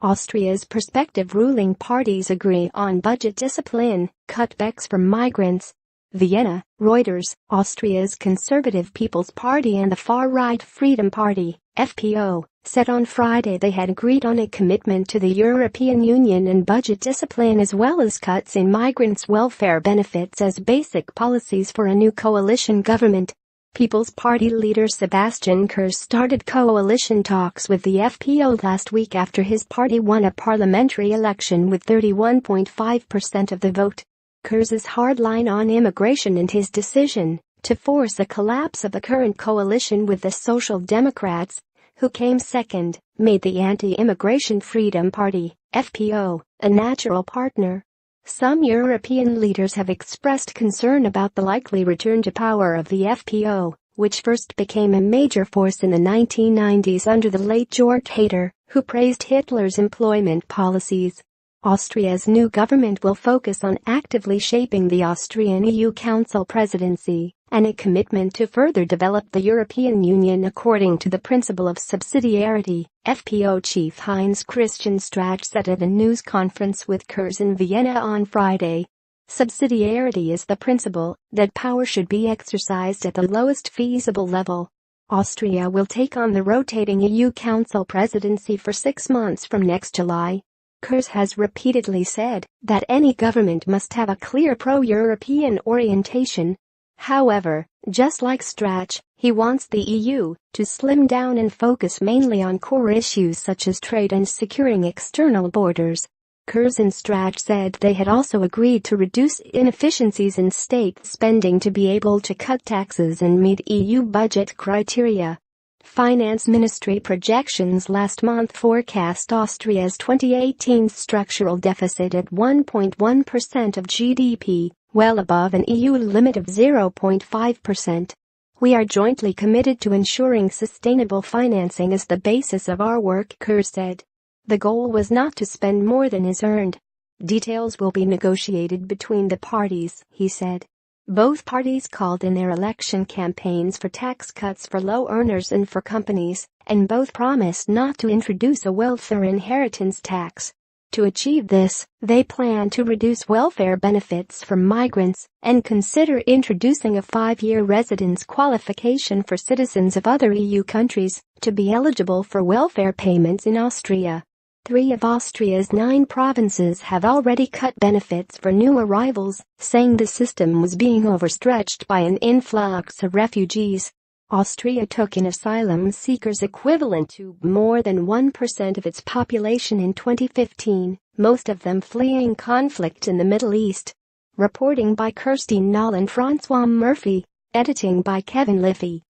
Austria's prospective ruling parties agree on budget discipline, cutbacks for migrants. Vienna, Reuters. Austria's Conservative People's Party and the far-right Freedom Party, FPO, said on Friday they had agreed on a commitment to the European Union and budget discipline as well as cuts in migrants' welfare benefits as basic policies for a new coalition government. People's Party leader Sebastian Kurz started coalition talks with the FPO last week after his party won a parliamentary election with 31.5% of the vote. Kurz's hard line on immigration and his decision to force a collapse of the current coalition with the Social Democrats, who came second, made the Anti-Immigration Freedom Party, FPO, a natural partner. Some European leaders have expressed concern about the likely return to power of the FPO, which first became a major force in the 1990s under the late Jörg Haider, who praised Hitler's employment policies. Austria's new government will focus on actively shaping the Austrian EU Council presidency and a commitment to further develop the European Union according to the principle of subsidiarity, FPO chief Heinz Christian Strache said at a news conference with Kurz in Vienna on Friday. Subsidiarity is the principle that power should be exercised at the lowest feasible level. Austria will take on the rotating EU Council presidency for 6 months from next July. Kurz has repeatedly said that any government must have a clear pro-European orientation. However, just like Strache, he wants the EU to slim down and focus mainly on core issues such as trade and securing external borders. Kurz and Strache said they had also agreed to reduce inefficiencies in state spending to be able to cut taxes and meet EU budget criteria. Finance Ministry projections last month forecast Austria's 2018 structural deficit at 1.1% of GDP, well above an EU limit of 0.5%. We are jointly committed to ensuring sustainable financing as the basis of our work, Kurz said. The goal was not to spend more than is earned. Details will be negotiated between the parties, he said. Both parties called in their election campaigns for tax cuts for low earners and for companies, and both promised not to introduce a welfare inheritance tax. To achieve this, they plan to reduce welfare benefits for migrants and consider introducing a 5-year residence qualification for citizens of other EU countries to be eligible for welfare payments in Austria. 3 of Austria's 9 provinces have already cut benefits for new arrivals, saying the system was being overstretched by an influx of refugees. Austria took in asylum seekers equivalent to more than 1% of its population in 2015, most of them fleeing conflict in the Middle East. Reporting by Kirsty Null and Francois Murphy. Editing by Kevin Liffey.